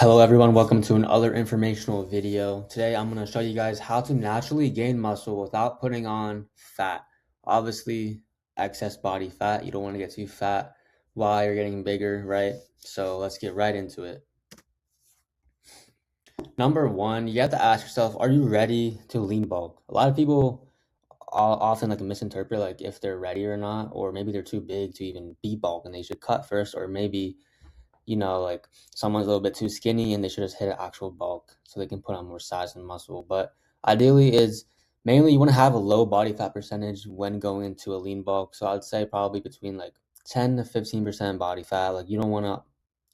Hello everyone, welcome to another informational video. Today I'm going to show you guys how to naturally gain muscle without putting on fat. Obviously, excess body fat, you don't want to get too fat while you're getting bigger, right? So let's get right into it. Number one, you have to ask yourself, are you ready to lean bulk? A lot of people often misinterpret if they're ready or not, or maybe they're too big to even be bulk and they should cut first, or maybe someone's a little bit too skinny and they should just hit an actual bulk so they can put on more size and muscle. But ideally is mainly you want to have a low body fat percentage when going into a lean bulk. So I'd say probably between 10 to 15% body fat. You don't want to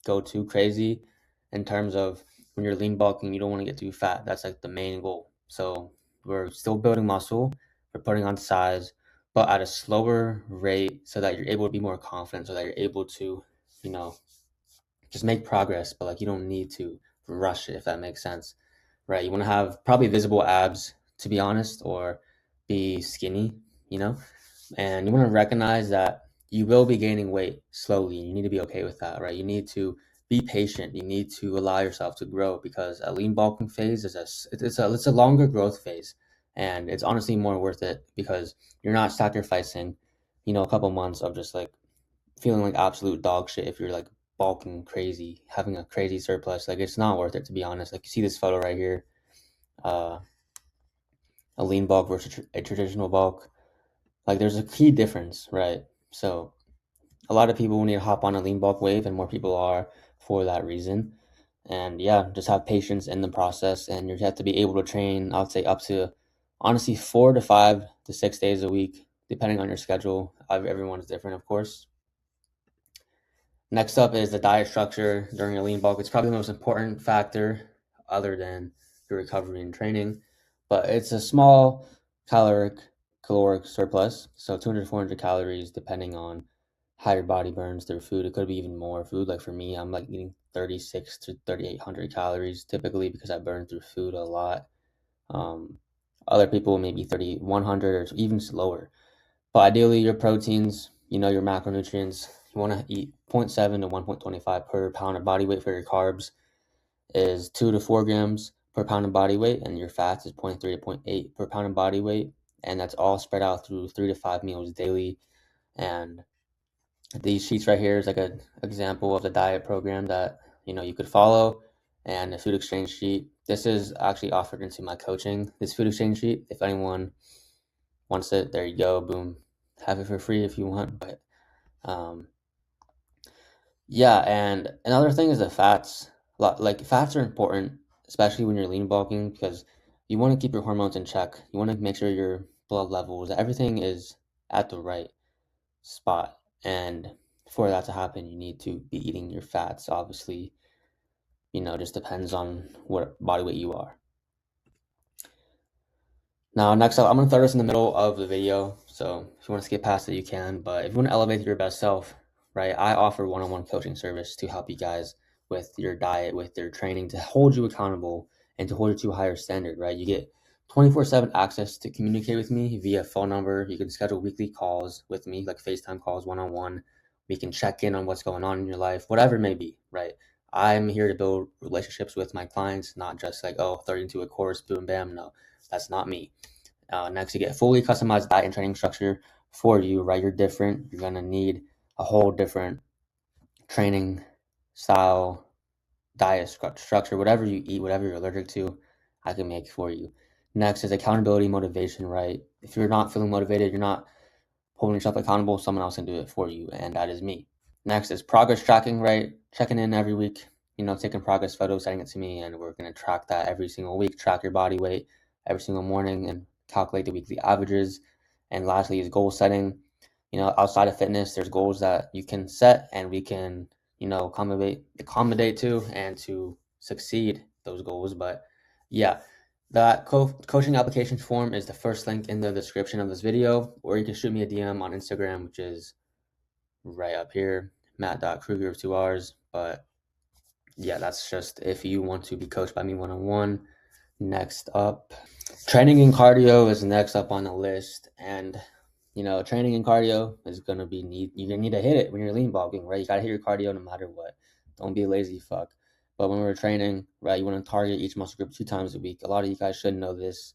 go too crazy in terms of when you're lean bulking, you don't want to get too fat. That's the main goal. So we're still building muscle, we're putting on size, but at a slower rate so that you're able to be more confident, so that you're able to, just make progress, but you don't need to rush it, if that makes sense, right? You want to have probably visible abs, to be honest, or be skinny, and you want to recognize that you will be gaining weight slowly. You need to be okay with that, right? You need to be patient. You need to allow yourself to grow, because a lean bulking phase is it's a longer growth phase, and it's honestly more worth it because you're not sacrificing, a couple months of just feeling like absolute dog shit if you're bulking crazy, having a crazy surplus. It's not worth it, to be honest. You see this photo right here, uh, a lean bulk versus a traditional bulk. There's a key difference, right? So a lot of people need to hop on a lean bulk wave, and more people are for that reason. And yeah, just have patience in the process, and you have to be able to train, I would say, up to honestly 4 to 5 to 6 days a week, depending on your schedule. Everyone's different, of course. Next up is the diet structure during a lean bulk. It's probably the most important factor other than your recovery and training, but it's a small caloric surplus. So 200 to 400 calories, depending on how your body burns through food. It could be even more food. For me, I'm eating 36 to 3,800 calories typically because I burn through food a lot. Other people maybe 3,100 or even slower. But ideally, your proteins, your macronutrients, you want to eat 0.7 to 1.25 per pound of body weight. For your carbs is 2 to 4 grams per pound of body weight, and your fats is 0.3 to 0.8 per pound of body weight. And that's all spread out through 3 to 5 meals daily. And these sheets right here is an example of the diet program that, you could follow, and a food exchange sheet. This is actually offered into my coaching, this food exchange sheet. If anyone wants it, there you go, boom, have it for free if you want. But yeah, and another thing is the fats. Fats are important, especially when you're lean bulking, because you want to keep your hormones in check. You want to make sure your blood levels, everything is at the right spot. And for that to happen, you need to be eating your fats. Obviously, just depends on what body weight you are. Now, next up, I'm going to throw this in the middle of the video, so if you want to skip past it, you can. But if you want to elevate your best self, right, I offer one-on-one coaching service to help you guys with your diet, with your training, to hold you accountable and to hold you to a higher standard, right? You get 24/7 access to communicate with me via phone number. You can schedule weekly calls with me, like FaceTime calls, one-on-one. We can check in on what's going on in your life, whatever it may be, right? I'm here to build relationships with my clients, not just throw you into a course, boom, bam. No, that's not me. Next, you get fully customized diet and training structure for you, right? You're different. You're going to need a whole different training style, diet structure, whatever you eat, whatever you're allergic to, I can make for you. Next is accountability, motivation, right? If you're not feeling motivated, you're not holding yourself accountable, someone else can do it for you, and that is me. Next is progress tracking, right? Checking in every week, taking progress photos, sending it to me, and we're going to track that every single week, track your body weight every single morning, and calculate the weekly averages. And lastly is goal setting. Outside of fitness, there's goals that you can set and we can, accommodate to and to succeed those goals. But yeah, that coaching application form is the first link in the description of this video, or you can shoot me a DM on Instagram, which is right up here, Matt.Kruger of 2 R's. But yeah, that's just if you want to be coached by me one-on-one. Next up, training and cardio is next up on the list. And training and cardio is gonna be you're gonna need to hit it when you're lean bulking, right? You gotta hit your cardio no matter what. Don't be a lazy fuck. But when we're training, right, you want to target each muscle group 2 times a week. A lot of you guys should know this.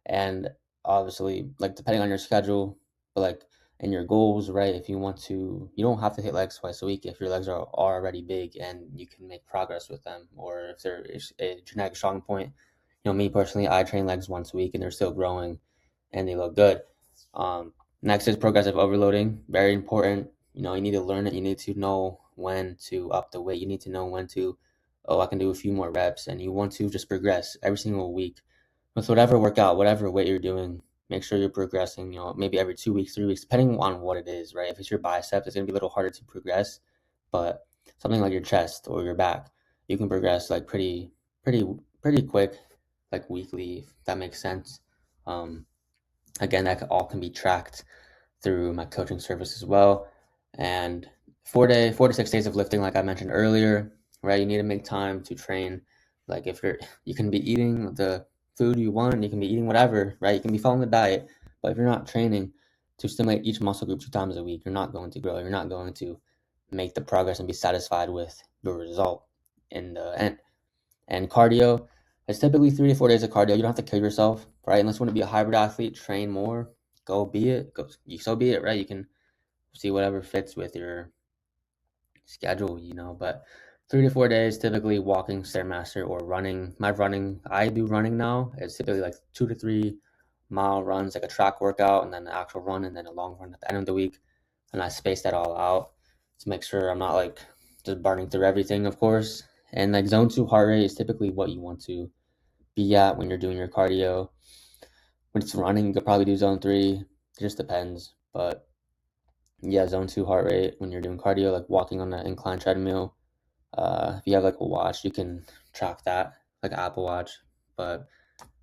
And obviously, like depending on your schedule, but like and your goals, right? If you want to, you don't have to hit legs twice a week if your legs are already big and you can make progress with them, or if there is a genetic strong point. Me personally, I train legs once a week and they're still growing and they look good. Next is progressive overloading, very important. You need to learn it. You need to know when to up the weight. You need to know when to, oh, I can do a few more reps, and you want to just progress every single week with whatever workout, whatever weight you're doing. Make sure you're progressing, maybe every 2 weeks, 3 weeks, depending on what it is, right? If it's your biceps, it's going to be a little harder to progress, but something like your chest or your back, you can progress like pretty quick, like weekly, if that makes sense. Again, that all can be tracked through my coaching service as well. And 4 to 6 days of lifting, like I mentioned earlier, right? You need to make time to train. Like if you can be eating the food you want, you can be eating whatever, right? You can be following the diet, but if you're not training to stimulate each muscle group 2 times a week, you're not going to grow. You're not going to make the progress and be satisfied with your result in the end. And cardio, it's typically 3 to 4 days of cardio. You don't have to kill yourself, right? Unless you want to be a hybrid athlete, train more, so be it, right? You can see whatever fits with your schedule, but 3 to 4 days, typically walking, Stairmaster, or running. I do running now. It's typically like 2 to 3 mile runs, like a track workout, and then an actual run, and then a long run at the end of the week. And I space that all out to make sure I'm not like just burning through everything, of course. And like zone 2 heart rate is typically what you want to be at when you're doing your cardio. When it's running, you could probably do zone 3. It just depends. But yeah, zone 2 heart rate when you're doing cardio, like walking on an incline treadmill. If you have like a watch, you can track that, like an Apple Watch. But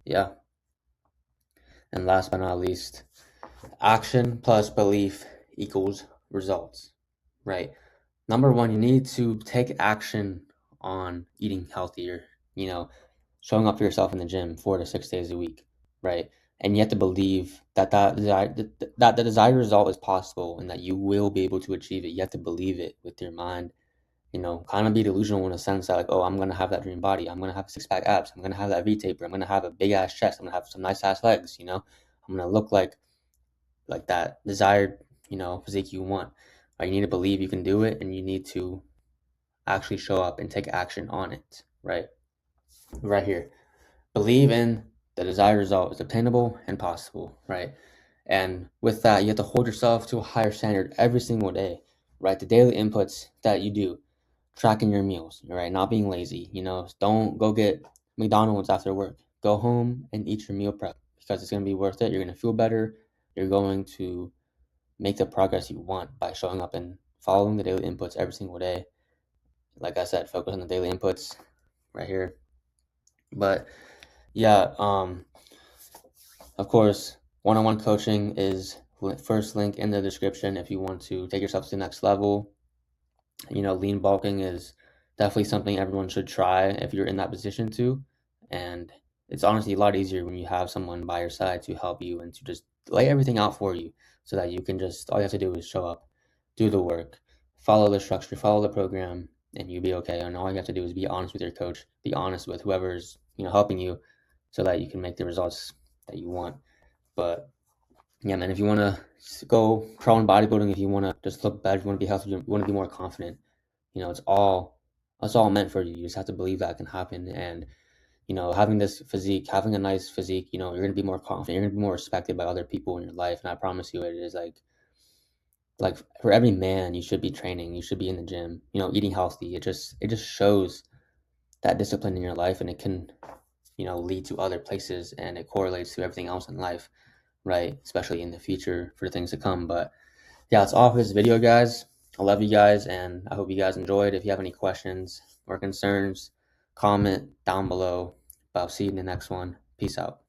yeah. And last but not least, action plus belief equals results, right? Number one, you need to take action on eating healthier, showing up for yourself in the gym 4 to 6 days a week, right? And you have to believe that that the desired result is possible and that you will be able to achieve it. You have to believe it with your mind, kind of be delusional in a sense that like, oh, I'm going to have that dream body. I'm going to have 6-pack abs. I'm going to have that V-taper. I'm going to have a big ass chest. I'm going to have some nice ass legs, I'm going to look like that desired, physique you want. You need to believe you can do it, and you need to actually show up and take action on it, right? Right here. Believe in the desired result is obtainable and possible, right? And with that, you have to hold yourself to a higher standard every single day, right? The daily inputs that you do, tracking your meals, right? Not being lazy, don't go get McDonald's after work. Go home and eat your meal prep because it's going to be worth it. You're going to feel better. You're going to make the progress you want by showing up and following the daily inputs every single day. Like I said, focus on the daily inputs right here. But yeah, of course, one-on-one coaching is first link in the description if you want to take yourself to the next level. Lean bulking is definitely something everyone should try if you're in that position to. And it's honestly a lot easier when you have someone by your side to help you and to just lay everything out for you so that you can all you have to do is show up, do the work, follow the structure, follow the program, and you'll be okay. And all you have to do is be honest with your coach, be honest with whoever's, helping you so that you can make the results that you want. But yeah, man, if you want to go crawl in bodybuilding, if you want to just look better, if you want to be healthy, you want to be more confident, it's all meant for you. You just have to believe that can happen. And, having this physique, having a nice physique, you're going to be more confident. You're going to be more respected by other people in your life. And I promise you it is like for every man, you should be training. You should be in the gym, eating healthy. It just shows that discipline in your life, and it can, lead to other places, and it correlates to everything else in life, right? Especially in the future for things to come. But yeah, that's all for this video, guys. I love you guys, and I hope you guys enjoyed. If you have any questions or concerns, comment down below. But I'll see you in the next one. Peace out.